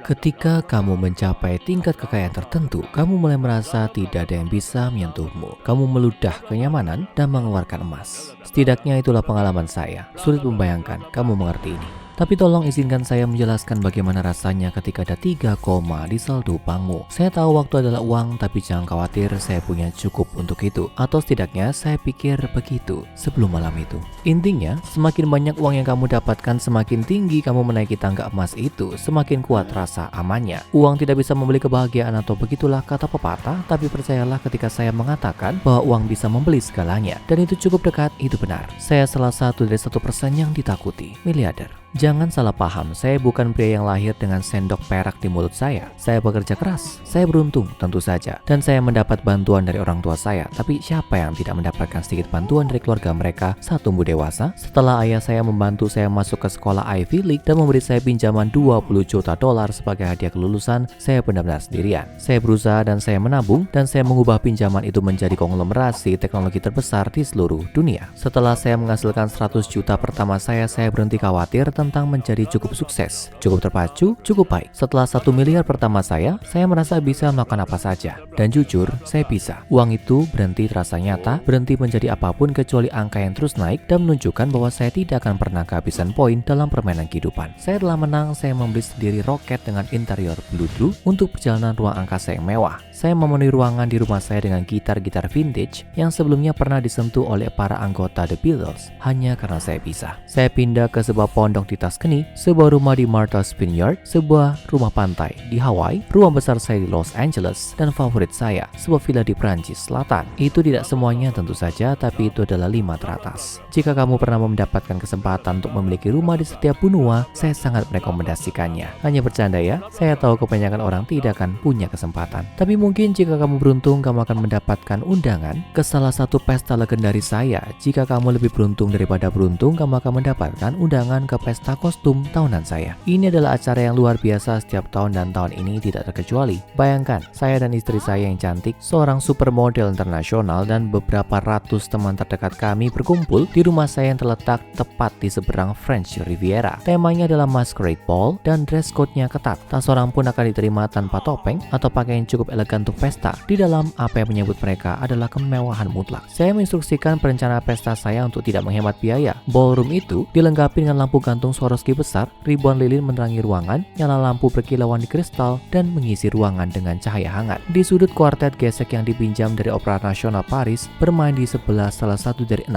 Ketika kamu mencapai tingkat kekayaan tertentu, kamu mulai merasa tidak ada yang bisa menyentuhmu. Kamu meludah kenyamanan dan mengeluarkan emas. Setidaknya itulah pengalaman saya. Sulit membayangkan kamu mengerti ini. Tapi tolong izinkan saya menjelaskan bagaimana rasanya ketika ada 3 koma di saldo bankmu. Saya tahu waktu adalah uang, tapi jangan khawatir, saya punya cukup untuk itu. Atau setidaknya saya pikir begitu sebelum malam itu. Intinya, semakin banyak uang yang kamu dapatkan, semakin tinggi kamu menaiki tangga emas itu, semakin kuat rasa amannya. Uang tidak bisa membeli kebahagiaan atau begitulah kata pepatah, tapi percayalah ketika saya mengatakan bahwa uang bisa membeli segalanya. Dan itu cukup dekat, itu benar. Saya salah satu dari 1% yang ditakuti, miliarder. Jangan salah paham, saya bukan pria yang lahir dengan sendok perak di mulut saya. Saya bekerja keras, saya beruntung tentu saja. Dan saya mendapat bantuan dari orang tua saya. Tapi siapa yang tidak mendapatkan sedikit bantuan dari keluarga mereka saat tumbuh dewasa? Setelah ayah saya membantu saya masuk ke sekolah Ivy League dan memberi saya pinjaman $20 juta sebagai hadiah kelulusan, saya benar-benar sendirian. Saya berusaha dan saya menabung, dan saya mengubah pinjaman itu menjadi konglomerasi teknologi terbesar di seluruh dunia. Setelah saya menghasilkan 100 juta pertama saya berhenti khawatir tentang menjadi cukup sukses, cukup terpacu, cukup baik. Setelah 1 miliar pertama saya merasa bisa melakukan apa saja. Dan jujur, saya bisa. Uang itu berhenti terasa nyata, berhenti menjadi apapun kecuali angka yang terus naik dan menunjukkan bahwa saya tidak akan pernah kehabisan poin dalam permainan kehidupan. Saya telah menang, saya membeli sendiri roket dengan interior Bluetooth untuk perjalanan ruang angkasa yang mewah. Saya memenuhi ruangan di rumah saya dengan gitar-gitar vintage yang sebelumnya pernah disentuh oleh para anggota The Beatles hanya karena saya bisa. Saya pindah ke sebuah pondok di Tuscany, sebuah rumah di Martha's Vineyard, sebuah rumah pantai di Hawaii, rumah besar saya di Los Angeles, dan favorit saya, sebuah villa di Prancis Selatan. Itu tidak semuanya tentu saja, tapi itu adalah 5 teratas. Jika kamu pernah mendapatkan kesempatan untuk memiliki rumah di setiap benua, saya sangat merekomendasikannya. Hanya bercanda ya, saya tahu kebanyakan orang tidak akan punya kesempatan. Tapi mungkin jika kamu beruntung, kamu akan mendapatkan undangan ke salah satu pesta legendaris saya. Jika kamu lebih beruntung daripada beruntung, kamu akan mendapatkan undangan ke pesta kostum tahunan saya. Ini adalah acara yang luar biasa setiap tahun dan tahun ini tidak terkecuali. Bayangkan, saya dan istri saya yang cantik, seorang supermodel internasional dan beberapa ratus teman terdekat kami berkumpul di rumah saya yang terletak tepat di seberang French Riviera. Temanya adalah Masquerade Ball dan dress code-nya ketat. Tak seorang pun akan diterima tanpa topeng atau pakaian cukup elegan untuk pesta. Di dalam apa yang menyebut mereka adalah kemewahan mutlak. Saya menginstruksikan perencana pesta saya untuk tidak menghemat biaya. Ballroom itu dilengkapi dengan lampu gantung Swarovski besar, ribuan lilin menerangi ruangan, nyala lampu berkilauan di kristal, dan mengisi ruangan dengan cahaya hangat. Di sudut kuartet gesek yang dipinjam dari Opera Nasional Paris bermain di sebelah salah satu dari 6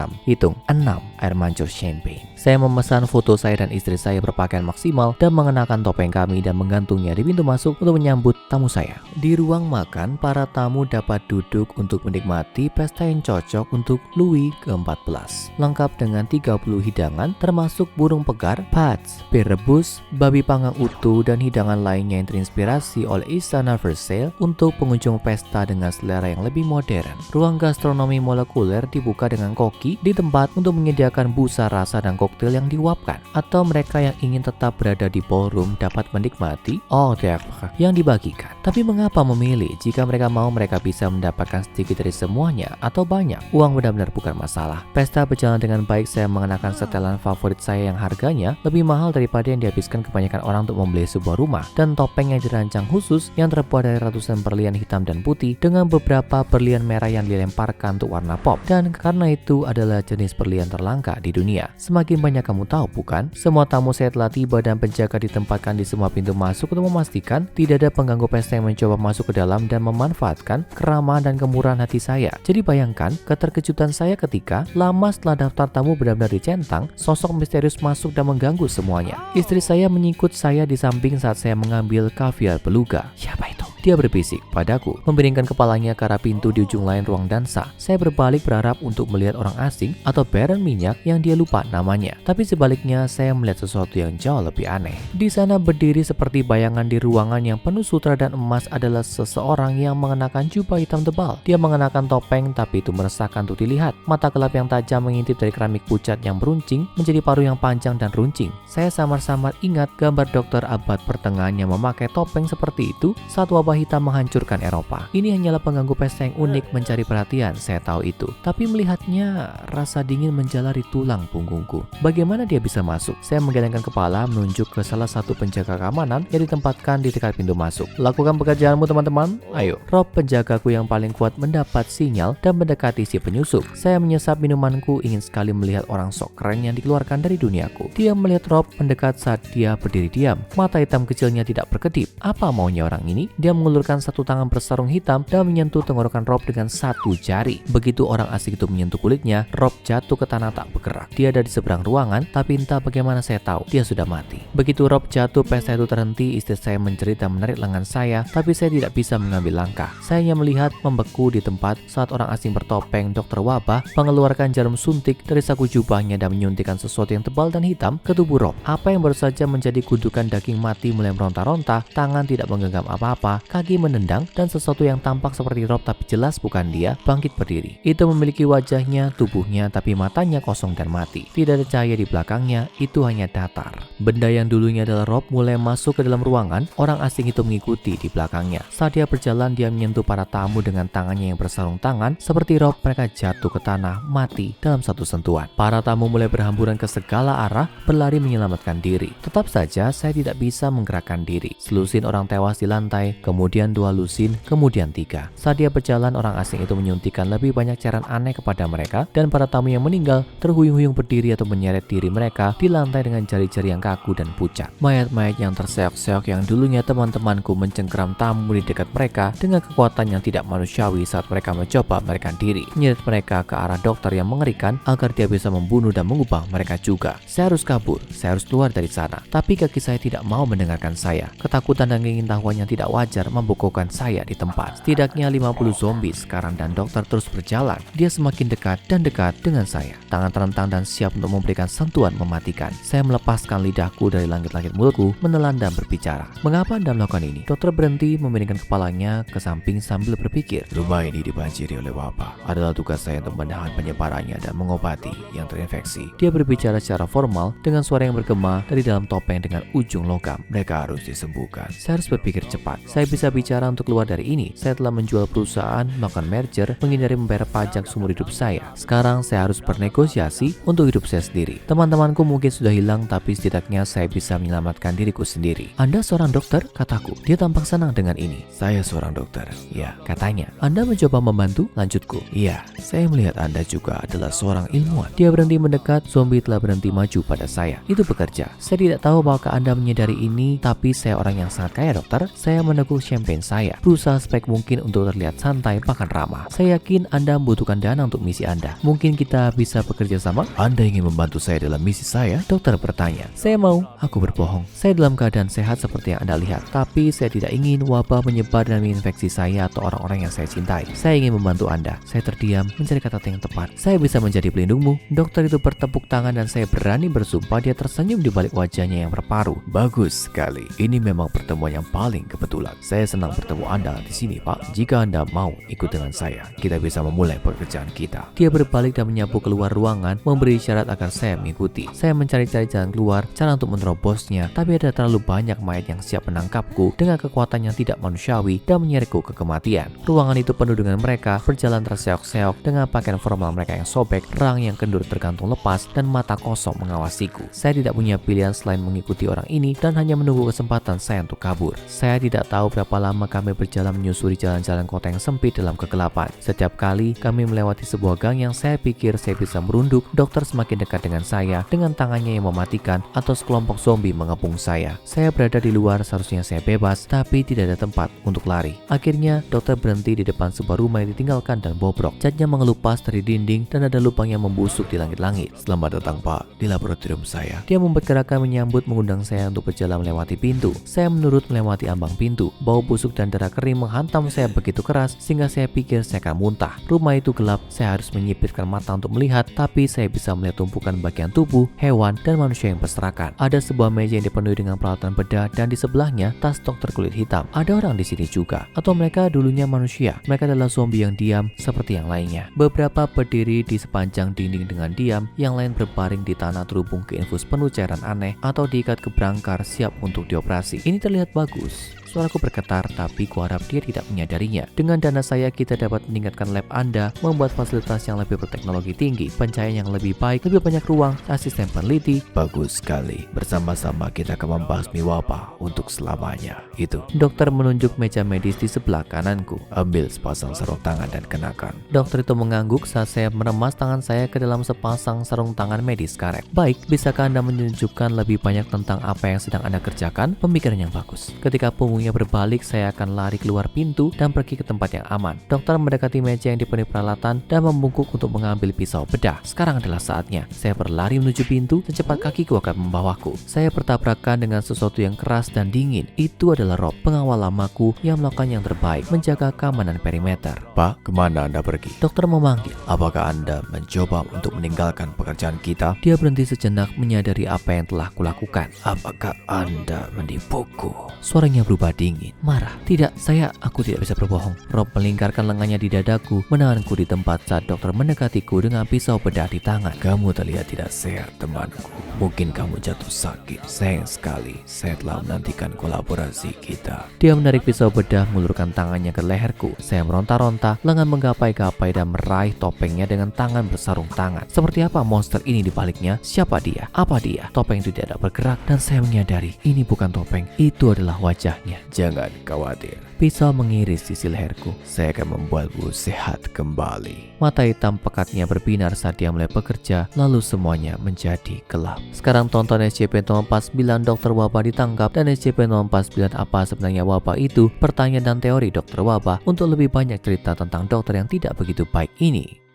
air mancur champagne. Saya memesan foto saya dan istri saya berpakaian maksimal dan mengenakan topeng kami dan menggantungnya di pintu masuk untuk menyambut tamu saya. Di ruang makan, para tamu dapat duduk untuk menikmati pesta yang cocok untuk Louis ke-14. Lengkap dengan 30 hidangan termasuk burung pegar, pats, bir rebus, babi panggang utuh, dan hidangan lainnya yang terinspirasi oleh istana Versailles untuk pengunjung pesta dengan selera yang lebih modern. Ruang gastronomi molekuler dibuka dengan koki di tempat untuk menyediakan busa rasa dan koktail yang diuapkan. Atau mereka yang ingin tetap berada di ballroom dapat menikmati hors d'oeuvre yang dibagikan. Tapi mengapa memilih? Jika mereka mau, mereka bisa mendapatkan sedikit dari semuanya atau banyak. Uang benar-benar bukan masalah. Pesta berjalan dengan baik. Saya mengenakan setelan favorit saya yang harganya lebih mahal daripada yang dihabiskan kebanyakan orang untuk membeli sebuah rumah, dan topeng yang dirancang khusus yang terbuat dari ratusan berlian hitam dan putih dengan beberapa berlian merah yang dilemparkan untuk warna pop. Dan karena itu adalah jenis berlian terlangka di dunia. Semakin banyak kamu tahu, bukan? Semua tamu saya telah tiba dan penjaga ditempatkan di semua pintu masuk untuk memastikan tidak ada pengganggu pesta yang mencoba masuk ke dalam dan memanfaatkan keramahan dan kemurahan hati saya. Jadi bayangkan keterkejutan saya ketika lama setelah daftar tamu benar-benar dicentang, sosok misterius masuk dan mengganggu semuanya. Istri saya menyikut saya di samping saat saya mengambil kaviar beluga. Siapa itu? Dia berbisik padaku, membiringkan kepalanya ke arah pintu di ujung lain ruang dansa. Saya berbalik berharap untuk melihat orang asing atau baron minyak yang dia lupa namanya. Tapi sebaliknya, saya melihat sesuatu yang jauh lebih aneh. Di sana berdiri seperti bayangan di ruangan yang penuh sutra dan emas adalah seseorang yang mengenakan jubah hitam tebal. Dia mengenakan topeng, tapi itu meresahkan untuk dilihat. Mata gelap yang tajam mengintip dari keramik pucat yang beruncing menjadi paruh yang panjang dan runcing. Saya samar-samar ingat gambar dokter abad pertengahan yang memakai topeng seperti itu saat wabah Kawah hitam menghancurkan Eropa. Ini hanyalah pengganggu pesta yang unik mencari perhatian, saya tahu itu. Tapi melihatnya, rasa dingin menjalari tulang punggungku. Bagaimana dia bisa masuk? Saya menggelengkan kepala menunjuk ke salah satu penjaga keamanan yang ditempatkan di dekat pintu masuk. Lakukan pekerjaanmu teman-teman, ayo. Rob, penjagaku yang paling kuat, mendapat sinyal dan mendekati si penyusup. Saya menyesap minumanku, ingin sekali melihat orang sok keren yang dikeluarkan dari duniaku. Dia melihat Rob mendekat saat dia berdiri diam. Mata hitam kecilnya tidak berkedip. Apa maunya orang ini? Dia mengulurkan satu tangan bersarung hitam dan menyentuh tenggorokan Rob dengan satu jari. Begitu orang asing itu menyentuh kulitnya, Rob jatuh ke tanah tak bergerak. Dia ada di seberang ruangan, tapi entah bagaimana saya tahu dia sudah mati. Begitu Rob jatuh, pesta itu terhenti. Istri saya menjerit dan menarik lengan saya, tapi saya tidak bisa mengambil langkah. Saya hanya melihat membeku di tempat saat orang asing bertopeng dokter wabah mengeluarkan jarum suntik dari saku jubahnya dan menyuntikkan sesuatu yang tebal dan hitam ke tubuh Rob. Apa yang baru saja menjadi kudukan daging mati mulai meronta-ronta, tangan tidak menggenggam apa-apa, kaki menendang, dan sesuatu yang tampak seperti Rob tapi jelas bukan dia bangkit berdiri. Itu memiliki wajahnya, tubuhnya, tapi matanya kosong dan mati. Tidak ada cahaya di belakangnya, itu hanya datar. Benda yang dulunya adalah Rob mulai masuk ke dalam ruangan. Orang asing itu mengikuti di belakangnya. Saat dia berjalan, dia menyentuh para tamu dengan tangannya yang bersarung tangan. Seperti Rob, mereka jatuh ke tanah, mati dalam satu sentuhan. Para tamu mulai berhamburan ke segala arah, berlari menyelamatkan diri. Tetap saja, saya tidak bisa menggerakkan diri. Selusin orang tewas di lantai, kemudian 2 lusin, kemudian 3. Saat dia berjalan, orang asing itu menyuntikkan lebih banyak cairan aneh kepada mereka, dan para tamu yang meninggal terhuyung-huyung berdiri atau menyeret diri mereka di lantai dengan jari-jari yang kaku dan pucat. Mayat-mayat yang terseok-seok yang dulunya teman-temanku mencengkeram tamu di dekat mereka dengan kekuatan yang tidak manusiawi saat mereka mencoba melarikan diri, menyeret mereka ke arah dokter yang mengerikan agar dia bisa membunuh dan mengubah mereka juga. Saya harus kabur, saya harus keluar dari sana. Tapi kaki saya tidak mau mendengarkan saya. Ketakutan dan keingintahuan yang tidak wajar membekukan saya di tempat. Setidaknya 50 zombie sekarang dan dokter terus berjalan. Dia semakin dekat dan dekat dengan saya. Tangan terentang dan siap untuk memberikan sentuhan mematikan. Saya melepaskan lidahku dari langit-langit mulutku, menelan dan berbicara. Mengapa Anda melakukan ini? Dokter berhenti memiringkan kepalanya ke samping sambil berpikir. Rumah ini dibanjiri oleh wabah. Adalah tugas saya untuk menahan penyebarannya dan mengobati yang terinfeksi. Dia berbicara secara formal dengan suara yang bergema dari dalam topeng dengan ujung logam. Mereka harus disembuhkan. Saya harus berpikir cepat. Saya bisa bicara untuk keluar dari ini. Saya telah menjual perusahaan, melakukan merger, menghindari membayar pajak seumur hidup saya. Sekarang saya harus bernegosiasi untuk hidup saya sendiri. Teman-temanku mungkin sudah hilang, tapi setidaknya saya bisa menyelamatkan diriku sendiri. Anda seorang dokter? Kataku. Dia tampak senang dengan ini. Saya seorang dokter. Ya, katanya. Anda mencoba membantu? Lanjutku. Iya, saya melihat Anda juga adalah seorang ilmuwan. Dia berhenti mendekat. Zombie telah berhenti maju pada saya. Itu bekerja. Saya tidak tahu apakah Anda menyadari ini, tapi saya orang yang sangat kaya, dokter. Saya meneguk champagne saya, berusaha sebaik mungkin untuk terlihat santai bahkan ramah. Saya yakin Anda membutuhkan dana untuk misi Anda. Mungkin kita bisa bekerja sama? Anda ingin membantu saya dalam misi saya? Dokter bertanya. Saya mau. Aku berbohong. Saya dalam keadaan sehat seperti yang Anda lihat, tapi saya tidak ingin wabah menyebar dan menginfeksi saya atau orang-orang yang saya cintai. Saya ingin membantu Anda. Saya terdiam, mencari kata yang tepat. Saya bisa menjadi pelindungmu. Dokter itu bertepuk tangan dan saya berani bersumpah dia tersenyum di balik wajahnya yang berparu. Bagus sekali. Ini memang pertemuan yang paling kebetulan. Saya senang bertemu Anda di sini, Pak. Jika Anda mau ikut dengan saya, kita bisa memulai pekerjaan kita. Dia berbalik dan menyapu keluar ruangan, memberi isyarat agar saya mengikuti. Saya mencari-cari jalan keluar, cara untuk menerobosnya, tapi ada terlalu banyak mayat yang siap menangkapku dengan kekuatan yang tidak manusiawi dan menyeretku ke kematian. Ruangan itu penuh dengan mereka, berjalan terseok-seok dengan pakaian formal mereka yang sobek, rang yang kendur tergantung lepas, dan mata kosong mengawasiku. Saya tidak punya pilihan selain mengikuti orang ini dan hanya menunggu kesempatan saya untuk kabur. Saya tidak tahu berapa lama kami berjalan menyusuri jalan-jalan kota yang sempit dalam kegelapan. Setiap kali kami melewati sebuah gang yang saya pikir saya bisa merunduk, dokter semakin dekat dengan saya dengan tangannya yang mematikan atau sekelompok zombie mengepung saya. Saya berada di luar, seharusnya saya bebas, tapi tidak ada tempat untuk lari. Akhirnya, dokter berhenti di depan sebuah rumah yang ditinggalkan dan bobrok. Catnya mengelupas dari dinding dan ada lubang yang membusuk di langit-langit. Selamat datang, Pak, di laboratorium saya. Dia membuat gerakan menyambut mengundang saya untuk berjalan melewati pintu. Saya menurut melewati ambang pintu. Bau busuk dan darah kering menghantam saya begitu keras sehingga saya pikir saya akan muntah. Rumah itu gelap, saya harus menyipitkan mata untuk melihat, tapi saya bisa melihat tumpukan bagian tubuh, hewan, dan manusia yang berserakan. Ada sebuah meja yang dipenuhi dengan peralatan bedah dan di sebelahnya tas dokter kulit hitam. Ada orang di sini juga, atau mereka dulunya manusia. Mereka adalah zombie yang diam seperti yang lainnya. Beberapa berdiri di sepanjang dinding dengan diam, yang lain berbaring di tanah terhubung ke infus penuh cairan aneh atau diikat ke brangkar siap untuk dioperasi. Ini terlihat bagus. Suaraku bergetar, tapi kuharap dia tidak menyadarinya. Dengan dana saya, kita dapat meningkatkan lab Anda, membuat fasilitas yang lebih berteknologi tinggi, pencahayaan yang lebih baik, lebih banyak ruang, asisten peneliti. Bagus sekali. Bersama-sama kita akan membasmi wabah untuk selamanya. Itu. Dokter menunjuk meja medis di sebelah kananku. Ambil sepasang sarung tangan dan kenakan. Dokter itu mengangguk saat saya meremas tangan saya ke dalam sepasang sarung tangan medis karet. Baik, bisakah Anda menunjukkan lebih banyak tentang apa yang sedang Anda kerjakan? Pemikiran yang bagus. Ketika punggungnya berbalik, saya akan lari keluar pintu dan pergi ke tempat yang aman. Dokter mendekati meja yang dipenuhi peralatan dan membungkuk untuk mengambil pisau bedah. Sekarang adalah saatnya. Saya berlari menuju pintu, secepat kakiku akan membawaku. Saya bertabrakan dengan sesuatu yang keras dan dingin. Itu adalah Rob, pengawal lamaku yang melakukan yang terbaik, menjaga keamanan perimeter. Pak, kemana Anda pergi? Dokter memanggil. Apakah Anda mencoba untuk meninggalkan pekerjaan kita? Dia berhenti sejenak, menyadari apa yang telah kulakukan. Apakah Anda menipuku? Suaranya berubah dingin, marah. Tidak, aku tidak bisa berbohong. Rob melingkarkan lengannya di dadaku, menahanku di tempat saat dokter mendekatiku dengan pisau bedah di tangan. Kamu terlihat tidak sehat, temanku. Mungkin kamu jatuh sakit. Sayang sekali, saya telah menantikan kolaborasi kita. Dia menarik pisau bedah, mengulurkan tangannya ke leherku. Saya meronta-ronta, lengan menggapai-gapai dan meraih topengnya dengan tangan bersarung tangan. Seperti apa monster ini di baliknya? Siapa dia? Apa dia? Topeng itu tidak bergerak dan saya menyadari ini bukan topeng, itu adalah wajahnya. Jangan khawatir. Pisau mengiris sisi leherku. Saya akan membuatmu sehat kembali. Mata hitam pekatnya berbinar saat dia mulai bekerja, lalu semuanya menjadi gelap. Sekarang tonton SCP-049 Dokter Wabah ditangkap dan SCP-049 apa sebenarnya wabah itu, pertanyaan dan teori dokter wabah untuk lebih banyak cerita tentang dokter yang tidak begitu baik ini.